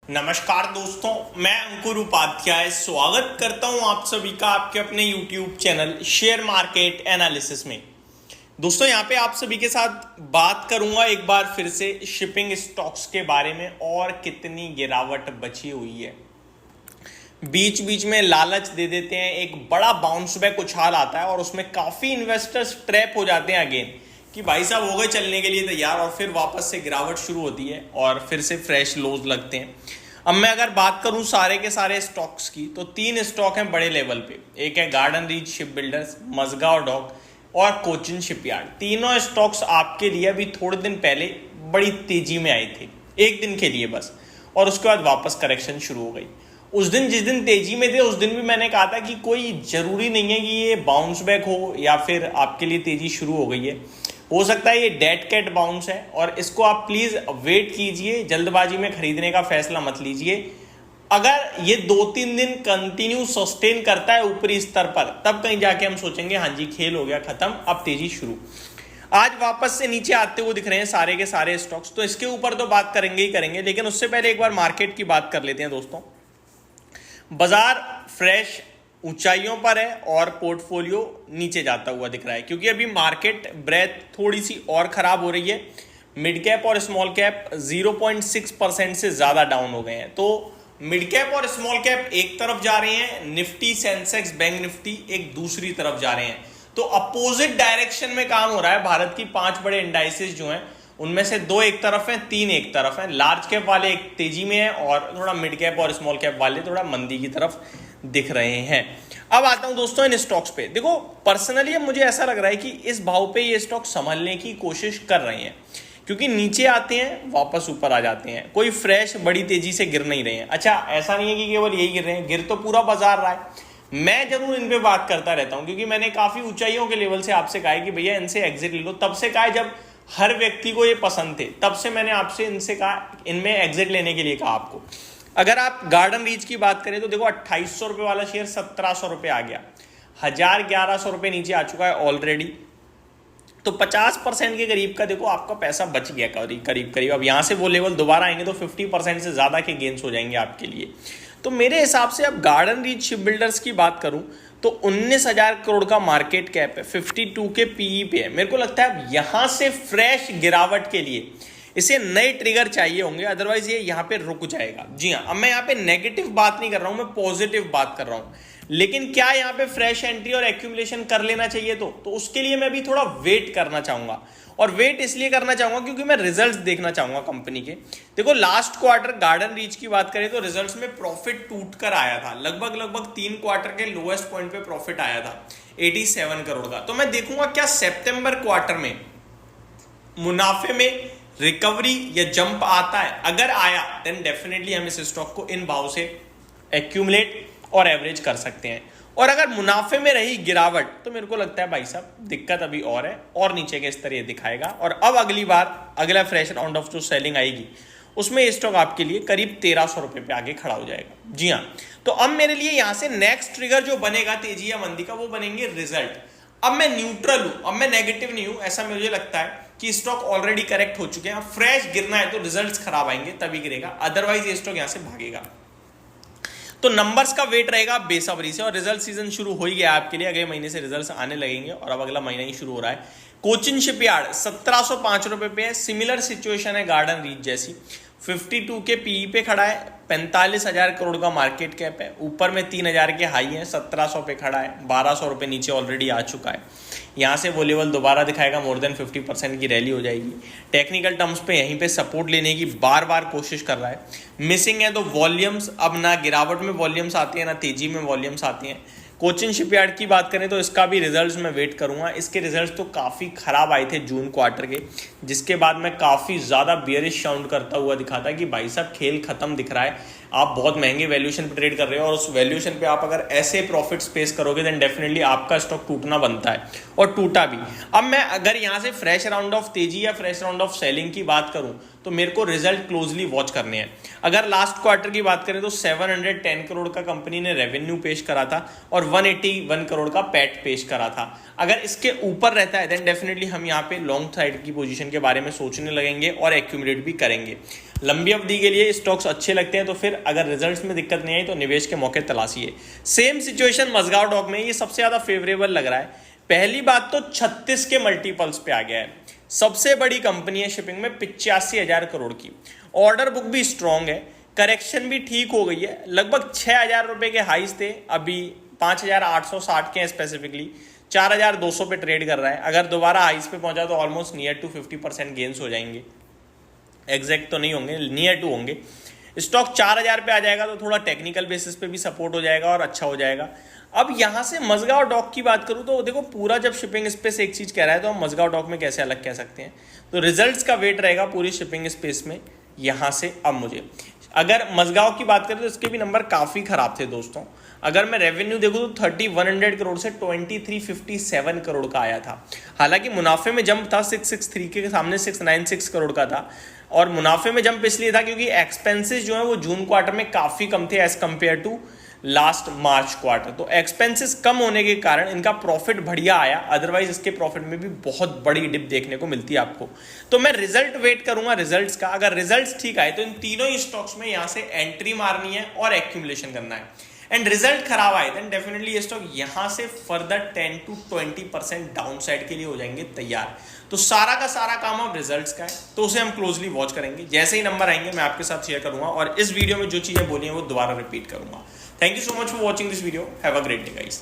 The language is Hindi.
नमस्कार दोस्तों, मैं अंकुर उपाध्याय स्वागत करता हूं आप सभी का आपके अपने YouTube channel share market analysis में। दोस्तों यहां पे आप सभी के साथ बात करूंगा एक बार फिर से शिपिंग स्टॉक्स के बारे में और कितनी गिरावट बची हुई है। बीच बीच में लालच दे देते हैं, एक बड़ा बाउंस बैक उछाल आता है और उसमें काफी इन्वेस्टर्स ट्रैप हो जाते हैं अगेन कि भाई साहब हो गए चलने के लिए तैयार, और फिर वापस से गिरावट शुरू होती है और फिर से फ्रेश लोज लगते हैं। अब मैं अगर बात करूं सारे के सारे स्टॉक्स की तो 3 स्टॉक हैं बड़े लेवल पे। एक है Garden Reach Ship Builders, Mazagaon dock और कोचिन शिपयार्ड। तीनों स्टॉक्स आपके लिए अभी थोड़े दिन पहले बड़ी तेजी में आए थे, एक दिन के लिए बस, और उसके बाद वापस करेक्शन शुरू हो गई। उस दिन जिस दिन तेजी में थे उस दिन भी मैंने कहा था कि कोई जरूरी नहीं है कि ये बाउंस बैक हो या फिर आपके लिए तेजी शुरू हो गई है, हो सकता है ये डेड कैट बाउंस है और इसको आप प्लीज वेट कीजिए, जल्दबाजी में खरीदने का फैसला मत लीजिए। अगर ये 2-3 दिन कंटिन्यू सस्टेन करता है ऊपरी स्तर पर, तब कहीं जाके हम सोचेंगे हाँ जी खेल हो गया खत्म, अब तेजी शुरू। आज वापस से नीचे आते हुए दिख रहे हैं सारे के सारे स्टॉक्स, तो इसके ऊपर तो बात करेंगे ही करेंगे, लेकिन उससे पहले एक बार मार्केट की बात कर लेते हैं दोस्तों। बाजार फ्रेश ऊंचाइयों पर है और पोर्टफोलियो नीचे जाता हुआ दिख रहा है, क्योंकि अभी मार्केट ब्रेथ थोड़ी सी और खराब हो रही है। मिड कैप और स्मॉल कैप 0.6% से ज्यादा डाउन हो गए हैं। तो मिड कैप और स्मॉल कैप एक तरफ जा रहे हैं, निफ्टी सेंसेक्स बैंक निफ्टी एक दूसरी तरफ जा रहे हैं। तो अपोजिट डायरेक्शन में काम हो रहा है। भारत की 5 बड़े इंडाइसेस जो हैं उनमें से 2 एक तरफ हैं, 3 एक तरफ हैं। लार्ज कैप वाले एक तेजी में है और थोड़ा मिड कैप और स्मॉल कैप वाले थोड़ा मंदी की तरफ दिख रहे हैं। अब आता हूं दोस्तों इन स्टॉक्स पे। देखो पर्सनली मुझे ऐसा लग रहा है कि इस भाव पे ये स्टॉक संभलने की कोशिश कर रहे हैं, क्योंकि नीचे आते हैं वापस ऊपर आ जाते हैं, कोई फ्रेश बड़ी तेजी से गिर नहीं रहे हैं। अच्छा ऐसा नहीं है कि केवल यही गिर रहे हैं, गिर तो पूरा बाजार रहा है। मैं जरूर इन पे बात करता रहता हूं, क्योंकि मैंने काफी ऊंचाइयों के लेवल से आपसे कहा है कि भैया इनसे एग्जिट ले लो। तब से कहा है जब हर व्यक्ति को ये पसंद थे, तब से मैंने आपसे इनसे कहा, इनमें एग्जिट लेने के लिए कहा आपको। अगर आप गार्डन रीच की बात करें तो देखो 2800 रुपए वाला शेयर 1700 रुपए आ गया, 1100 रुपए नीचे आ चुका है ऑलरेडी। तो 50% के करीब का देखो आपका पैसा बच गया करीब करीब। अब यहां से वो लेवल दोबारा आएंगे तो 50% से ज्यादा के गेन्स हो जाएंगे आपके लिए। तो मेरे हिसाब से अब गार्डन रीच शिप बिल्डर्स की बात करूं तो 19,000 करोड़ का मार्केट कैप है, 52 के पीई पे है। मेरे को लगता है अब यहां से फ्रेश गिरावट के लिए इसे नए ट्रिगर चाहिए होंगे, अदरवाइज ये यहाँ पे रुक जाएगा। जी हाँ, अब मैं यहाँ पे नेगेटिव बात नहीं कर रहा हूं, मैं पॉजिटिव बात कर रहा हूं। लेकिन क्या यहाँ पे फ्रेश एंट्री और एक्यूमुलेशन कर लेना चाहिए? तो उसके लिए मैं भी थोड़ा वेट करना चाहूंगा, और वेट इसलिए करना चाहूंगा क्योंकि मैं रिजल्ट्स देखना चाहूंगा कंपनी के। देखो लास्ट क्वार्टर गार्डन रीच की बात करें तो रिजल्ट्स में प्रॉफिट टूट कर आया था, लगभग 3 क्वार्टर के लोएस्ट पॉइंट पे प्रॉफिट आया था 87 करोड़ का। तो मैं देखूंगा क्या सितंबर क्वार्टर में मुनाफे में रिकवरी या जंप आता है। अगर आया देन डेफिनेटली हम इस स्टॉक को इन भाव से एक्यूमुलेट और एवरेज कर सकते हैं। और अगर मुनाफे में रही गिरावट तो मेरे को लगता है भाई साहब दिक्कत अभी और है, और नीचे के स्तर ये दिखाएगा। और अब अगली बार अगला फ्रेश राउंड ऑफ जो सेलिंग आएगी उसमें ये स्टॉक आपके लिए करीब 1300 रुपए पे आगे खड़ा हो जाएगा। जी हाँ, तो अब मेरे लिए यहां से नेक्स्ट ट्रिगर जो बनेगा तेजी या मंदी का, वो बनेंगे रिजल्ट। अब मैं न्यूट्रल हूं, अब मैं नेगेटिव नहीं हूं। ऐसा मुझे लगता है कि स्टॉक ऑलरेडी करेक्ट हो चुके हैं, फ्रेश गिरना है तो रिजल्ट्स खराब आएंगे तभी गिरेगा, अदरवाइज ये स्टॉक यहां से भागेगा। तो नंबर्स का वेट रहेगा बेसब्री से, और रिजल्ट सीजन शुरू हो ही गया आपके लिए, अगले महीने से रिजल्ट्स आने लगेंगे और अब अगला महीना ही शुरू हो रहा है। कोचिन शिपयार्ड 1705 रुपए पे है, सिमिलर सिचुएशन है गार्डन रीच जैसी, 52 के पीई पे खड़ा है, 45,000 करोड़ का मार्केट कैप है, ऊपर में 3,000 के हाई है, 1700 पे खड़ा है, 1200 रुपए नीचे ऑलरेडी आ चुका है। यहाँ से वो लेवल दोबारा दिखाएगा, मोर देन 50% की रैली हो जाएगी। टेक्निकल टर्म्स पे यहीं पे सपोर्ट लेने की बार बार कोशिश कर रहा है। मिसिंग है तो वॉल्यूम्स, अब ना गिरावट में वॉल्यूम्स आती है ना तेजी में वॉल्यूम्स आती हैं। कोचिन शिपयार्ड की बात करें तो इसका भी रिजल्ट्स मैं वेट करूंगा। इसके रिजल्ट्स तो काफ़ी खराब आए थे जून क्वार्टर के, जिसके बाद मैं काफ़ी ज़्यादा बियरिश साउंड करता हुआ दिखा था कि भाई साहब खेल खत्म दिख रहा है, आप बहुत महंगे वैल्यूएशन पे ट्रेड कर रहे हो और उस वैल्यूएशन पे आप अगर ऐसे प्रॉफिट्स पेश करोगे देन डेफिनेटली आपका स्टॉक टूटना बनता है, और टूटा भी। अब मैं अगर यहाँ से फ्रेश राउंड ऑफ तेजी या फ्रेश राउंड ऑफ सेलिंग की बात करूँ तो मेरे को रिजल्ट क्लोजली वॉच करने हैं। अगर लास्ट क्वार्टर की बात करें तो 710 करोड़ का कंपनी ने रेवेन्यू पेश करा था और 181 करोड़ का पैट पेश करा था। अगर इसके ऊपर रहता है देन डेफिनेटली हम यहाँ पे लॉन्ग साइड की पोजीशन के बारे में सोचने लगेंगे और एक्यूमुलेट भी करेंगे। लंबी अवधि के लिए स्टॉक्स अच्छे लगते हैं तो फिर अगर रिजल्ट्स में दिक्कत नहीं आई तो निवेश के मौके तलाशिए। सेम सिचुएशन मजगांव डॉक में, ये सबसे ज्यादा फेवरेबल लग रहा है। पहली बात तो 36 के मल्टीपल्स पे आ गया है, सबसे बड़ी कंपनी है शिपिंग में, 85,000 करोड़ की, ऑर्डर बुक भी स्ट्रांग है, करेक्शन भी ठीक हो गई है, लगभग 6,000 रुपए के हाइस थे, अभी 5,860 के हैं, स्पेसिफिकली 4,200 पे ट्रेड कर रहा है। अगर दोबारा हाइस पे पहुंचा तो ऑलमोस्ट नियर टू 50% गेन्स हो जाएंगे, एग्जैक्ट तो नहीं होंगे, नियर टू होंगे। स्टॉक 4,000 पे आ जाएगा तो थोड़ा टेक्निकल बेसिस पे भी सपोर्ट हो जाएगा और अच्छा हो जाएगा। अब यहां से मजगांव डॉक की बात करूं तो देखो, पूरा जब शिपिंग स्पेस एक चीज कह रहा है तो हम मजगांव डॉक में कैसे अलग कह सकते हैं, तो रिजल्ट्स का वेट रहेगा पूरी शिपिंग स्पेस में यहां से। अब मुझे अगर मजगांव की बात करें तो इसके भी नंबर काफी खराब थे दोस्तों। अगर मैं रेवेन्यू देखूं तो 3,100 करोड़ से 2,357 करोड़ का आया था। हालांकि मुनाफे में जंप था, 663 के सामने 696 करोड़ का था, और मुनाफे में जंप इसलिए था क्योंकि एक्सपेंसेस जो है वो जून क्वार्टर में काफी कम थे as compare to last March quarter. तो एक्सपेंसेस कम होने के कारण इनका प्रॉफिट बढ़िया आया, अदरवाइज इसके प्रॉफिट में भी बहुत बड़ी डिप देखने को मिलती है आपको। तो मैं रिजल्ट वेट करूंगा रिजल्ट्स का, अगर रिजल्ट्स ठीक आए तो इन तीनों ही स्टॉक्स में यहां से एंट्री मारनी है और एक्यूमुलेशन करना है। एंड रिजल्ट खराब आए देन डेफिनेटली ये स्टॉक यहां से फर्दर 10 to 20% डाउन साइड के लिए हो जाएंगे तैयार। तो सारा का सारा काम अब रिजल्ट्स का है, तो उसे हम क्लोजली वॉच करेंगे। जैसे ही नंबर आएंगे मैं आपके साथ शेयर करूंगा, और इस वीडियो में जो चीजें बोली हैं वो दोबारा रिपीट करूंगा। Thank you so much for watching this video, have a great day guys.